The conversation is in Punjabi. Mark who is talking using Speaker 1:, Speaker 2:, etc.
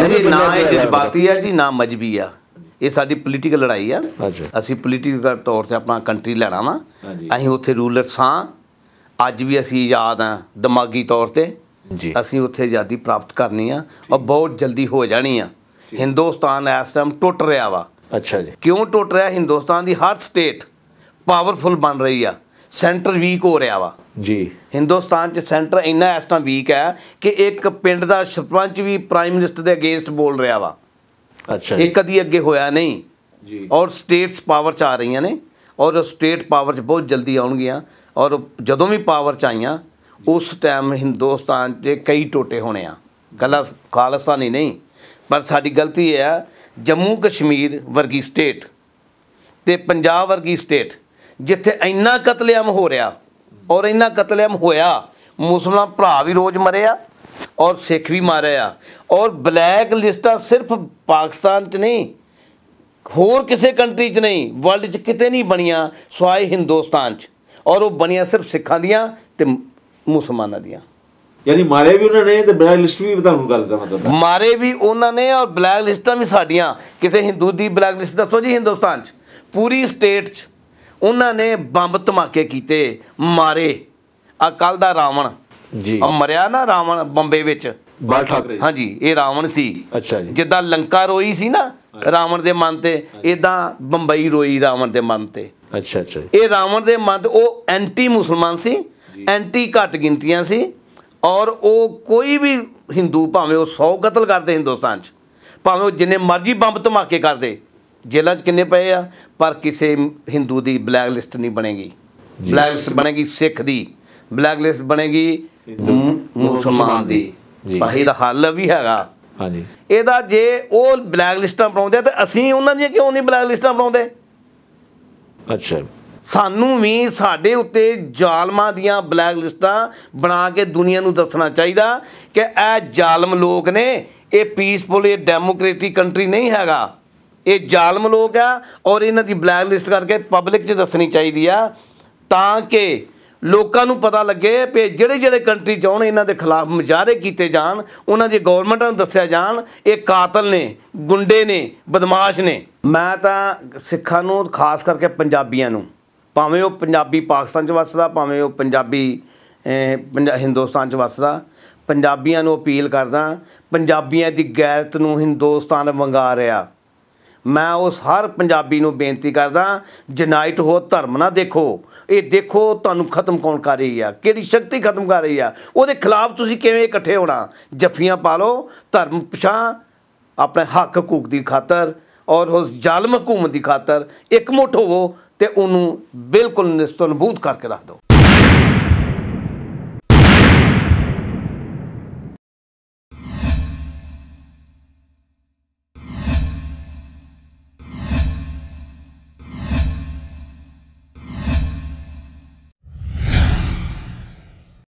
Speaker 1: ਜੀ ਨਾ ਇਹ ਜਜ਼ਬਾਤੀ ਹੈ ਜੀ ਨਾ ਮਜਬੀ ਆ, ਇਹ ਸਾਡੀ ਪੋਲੀਟੀਕਲ ਲੜਾਈ ਆ। ਅਸੀਂ ਪੋਲੀਟੀਕਲ ਤੌਰ 'ਤੇ ਆਪਣਾ ਕੰਟਰੀ ਲੈਣਾ ਵਾ, ਅਸੀਂ ਉੱਥੇ ਰੂਲਰ ਸਾਂ, ਅੱਜ ਵੀ ਅਸੀਂ ਆਜ਼ਾਦ ਹਾਂ ਦਿਮਾਗੀ ਤੌਰ 'ਤੇ ਜੀ। ਅਸੀਂ ਉੱਥੇ ਆਜ਼ਾਦੀ ਪ੍ਰਾਪਤ ਕਰਨੀ ਆ ਔਰ ਬਹੁਤ ਜਲਦੀ ਹੋ ਜਾਣੀ ਆ। ਹਿੰਦੁਸਤਾਨ ਇਸ ਟਾਈਮ ਟੁੱਟ ਰਿਹਾ ਵਾ। ਅੱਛਾ ਜੀ, ਕਿਉਂ ਟੁੱਟ ਰਿਹਾ? ਹਿੰਦੁਸਤਾਨ ਦੀ ਹਰ ਸਟੇਟ ਪਾਵਰਫੁਲ ਬਣ ਰਹੀ ਆ, ਸੈਂਟਰ ਵੀਕ ਹੋ ਰਿਹਾ ਵਾ ਜੀ। ਹਿੰਦੁਸਤਾਨ 'ਚ ਸੈਂਟਰ ਇੰਨਾ ਇਸ ਟਾਈਮ ਵੀਕ ਹੈ ਕਿ ਇੱਕ ਪਿੰਡ ਦਾ ਸਰਪੰਚ ਵੀ ਪ੍ਰਾਈਮ ਮਿਨਿਸਟਰ ਦੇ ਅਗੇਂਸਟ ਬੋਲ ਰਿਹਾ ਵਾ। ਅੱਛਾ, ਇਹ ਕਦੀ ਅੱਗੇ ਹੋਇਆ ਨਹੀਂ ਜੀ। ਔਰ ਸਟੇਟਸ ਪਾਵਰ 'ਚ ਆ ਰਹੀਆਂ ਨੇ ਔਰ ਸਟੇਟ ਪਾਵਰ 'ਚ ਬਹੁਤ ਜਲਦੀ ਆਉਣਗੀਆਂ। ਔਰ ਜਦੋਂ ਵੀ ਪਾਵਰ 'ਚ ਆਈਆਂ ਉਸ ਟਾਈਮ ਹਿੰਦੁਸਤਾਨ 'ਚ ਕਈ ਟੋਟੇ ਹੋਣੇ ਆ। ਗੱਲਾਂ ਖਾਲਿਸਤਾਨੀ ਨਹੀਂ, ਪਰ ਸਾਡੀ ਗਲਤੀ ਇਹ ਆ ਜੰਮੂ ਕਸ਼ਮੀਰ ਵਰਗੀ ਸਟੇਟ ਅਤੇ ਪੰਜਾਬ ਵਰਗੀ ਸਟੇਟ ਜਿੱਥੇ ਇੰਨਾ ਕਤਲੇਆਮ ਹੋ ਰਿਹਾ ਔਰ ਇੰਨਾ ਕਤਲੇਆਮ ਹੋਇਆ, ਮੁਸਲਮਾਨ ਭਰਾ ਵੀ ਰੋਜ਼ ਮਰੇ ਆ ਔਰ ਸਿੱਖ ਵੀ ਮਾਰੇ ਆ। ਔਰ ਬਲੈਕ ਲਿਸਟਾਂ ਸਿਰਫ ਪਾਕਿਸਤਾਨ 'ਚ ਨਹੀਂ, ਹੋਰ ਕਿਸੇ ਕੰਟਰੀ 'ਚ ਨਹੀਂ, ਵਰਲਡ 'ਚ ਕਿਤੇ ਨਹੀਂ ਬਣੀਆਂ ਸਿਵਾਏ ਹਿੰਦੁਸਤਾਨ 'ਚ। ਔਰ ਉਹ ਬਣੀਆਂ ਸਿਰਫ ਸਿੱਖਾਂ ਦੀਆਂ ਅਤੇ ਮੁਸਲਮਾਨਾਂ ਦੀਆਂ। ਯਾਨੀ ਮਾਰੇ ਵੀ ਉਹਨਾਂ ਨੇ ਅਤੇ ਬਲੈਕ ਲਿਸਟ ਵੀ ਤੁਹਾਨੂੰ ਗੱਲ ਦਾ ਮਤਲਬ ਮਾਰੇ ਵੀ ਉਹਨਾਂ ਨੇ ਔਰ ਬਲੈਕ ਲਿਸਟਾਂ ਵੀ ਸਾਡੀਆਂ। ਕਿਸੇ ਹਿੰਦੂ ਦੀ ਬਲੈਕ ਲਿਸਟ ਦੱਸੋ ਜੀ ਹਿੰਦੁਸਤਾਨ 'ਚ? ਪੂਰੀ ਸਟੇਟ 'ਚ ਉਹਨਾਂ ਨੇ ਬੰਬ ਧਮਾਕੇ ਕੀਤੇ, ਮਾਰੇ। ਆ ਕੱਲ੍ਹ ਦਾ ਰਾਵਣ ਜੀ ਮਰਿਆ ਨਾ, ਰਾਵਣ ਬੰਬੇ ਵਿੱਚ, ਬਾਲ ਠਾਕਰੇ। ਹਾਂਜੀ, ਇਹ ਰਾਵਣ ਸੀ। ਅੱਛਾ ਜੀ, ਜਿੱਦਾਂ ਲੰਕਾ ਰੋਈ ਸੀ ਨਾ ਰਾਵਣ ਦੇ ਮਨ 'ਤੇ, ਇੱਦਾਂ ਬੰਬਈ ਰੋਈ ਰਾਵਣ ਦੇ ਮਨ 'ਤੇ। ਅੱਛਾ ਅੱਛਾ, ਇਹ ਰਾਵਣ ਦੇ ਮਨ 'ਤੇ ਉਹ ਐਂਟੀ ਮੁਸਲਮਾਨ ਸੀ, ਐਂਟੀ ਘੱਟ ਗਿਣਤੀਆਂ ਸੀ। ਔਰ ਉਹ ਕੋਈ ਵੀ ਹਿੰਦੂ ਭਾਵੇਂ ਉਹ 100 ਕਤਲ ਕਰਦੇ ਹਿੰਦੁਸਤਾਨ 'ਚ, ਭਾਵੇਂ ਉਹ ਜਿੰਨੇ ਮਰਜ਼ੀ ਬੰਬ ਧਮਾਕੇ ਕਰਦੇ, ਜੇਲ੍ਹਾਂ 'ਚ ਕਿੰਨੇ ਪਏ ਆ, ਪਰ ਕਿਸੇ ਹਿੰਦੂ ਦੀ ਬਲੈਕ ਲਿਸਟ ਨਹੀਂ ਬਣੇਗੀ। ਬਲੈਕ ਲਿਸਟ ਬਣੇਗੀ ਸਿੱਖ ਦੀ, ਬਲੈਕ ਲਿਸਟ ਬਣੇਗੀ ਮੁਸਲਮਾਨ ਦੀ। ਭਾਈ ਦਾ ਹੱਲ ਵੀ ਹੈਗਾ ਹਾਂਜੀ ਇਹਦਾ। ਜੇ ਉਹ ਬਲੈਕ ਲਿਸਟਾਂ ਬਣਾਉਂਦੇ ਤਾਂ ਅਸੀਂ ਉਹਨਾਂ ਦੀਆਂ ਕਿਉਂ ਨਹੀਂ ਬਲੈਕ ਲਿਸਟਾਂ ਬਣਾਉਂਦੇ? ਅੱਛਾ, ਸਾਨੂੰ ਵੀ ਸਾਡੇ ਉੱਤੇ ਜ਼ਾਲਮਾਂ ਦੀਆਂ ਬਲੈਕ ਲਿਸਟਾਂ ਬਣਾ ਕੇ ਦੁਨੀਆ ਨੂੰ ਦੱਸਣਾ ਚਾਹੀਦਾ ਕਿ ਇਹ ਜ਼ਾਲਮ ਲੋਕ ਨੇ, ਇਹ ਪੀਸਫੁਲ, ਇਹ ਡੈਮੋਕ੍ਰੇਟਿਕ ਕੰਟਰੀ ਨਹੀਂ ਹੈਗਾ, ਇਹ ਜ਼ਾਲਮ ਲੋਕ ਆ। ਔਰ ਇਹਨਾਂ ਦੀ ਬਲੈਕ ਲਿਸਟ ਕਰਕੇ ਪਬਲਿਕ 'ਚ ਦੱਸਣੀ ਚਾਹੀਦੀ ਆ, ਤਾਂ ਕਿ ਲੋਕਾਂ ਨੂੰ ਪਤਾ ਲੱਗੇ ਵੀ ਜਿਹੜੇ ਜਿਹੜੇ ਕੰਟਰੀ 'ਚ ਆਉਣ ਇਹਨਾਂ ਦੇ ਖਿਲਾਫ ਮੁਜ਼ਾਹਰੇ ਕੀਤੇ ਜਾਣ, ਉਹਨਾਂ ਦੀ ਗੌਰਮੈਂਟਾਂ ਨੂੰ ਦੱਸਿਆ ਜਾਣ ਇਹ ਕਾਤਲ ਨੇ, ਗੁੰਡੇ ਨੇ, ਬਦਮਾਸ਼ ਨੇ। ਮੈਂ ਤਾਂ ਸਿੱਖਾਂ ਨੂੰ, ਖਾਸ ਕਰਕੇ ਪੰਜਾਬੀਆਂ ਨੂੰ, ਭਾਵੇਂ ਉਹ ਪੰਜਾਬੀ ਪਾਕਿਸਤਾਨ 'ਚ ਵੱਸਦਾ, ਭਾਵੇਂ ਉਹ ਪੰਜਾਬੀ ਹਿੰਦੁਸਤਾਨ 'ਚ ਵੱਸਦਾ, ਪੰਜਾਬੀਆਂ ਨੂੰ ਅਪੀਲ ਕਰਦਾ, ਪੰਜਾਬੀਆਂ ਦੀ ਗੈਰਤ ਨੂੰ ਹਿੰਦੁਸਤਾਨ ਵੰਗਾ ਰਿਹਾ। ਮੈਂ ਉਸ ਹਰ ਪੰਜਾਬੀ ਨੂੰ ਬੇਨਤੀ ਕਰਦਾ, ਯੂਨਾਈਟ ਹੋ, ਧਰਮ ਨਾ ਦੇਖੋ, ਇਹ ਦੇਖੋ ਤੁਹਾਨੂੰ ਖਤਮ ਕੌਣ ਕਰ ਰਹੀ ਆ, ਕਿਹੜੀ ਸ਼ਕਤੀ ਖਤਮ ਕਰ ਰਹੀ ਆ, ਉਹਦੇ ਖਿਲਾਫ ਤੁਸੀਂ ਕਿਵੇਂ ਇਕੱਠੇ ਹੋਣਾ। ਜੱਫੀਆਂ ਪਾ ਲਓ ਧਰਮ ਪਿਛਾਂ, ਆਪਣੇ ਹੱਕ ਹਕੂਕ ਦੀ ਖਾਤਰ ਔਰ ਉਸ ਜ਼ਾਲਮ ਹਕੂਮਤ ਦੀ ਖਾਤਰ ਇਕਮੁੱਠ ਹੋਵੋ ਅਤੇ ਉਹਨੂੰ ਬਿਲਕੁਲ ਨਿਸਤਨਬੂਤ ਕਰਕੇ ਰੱਖ ਦਿਓ।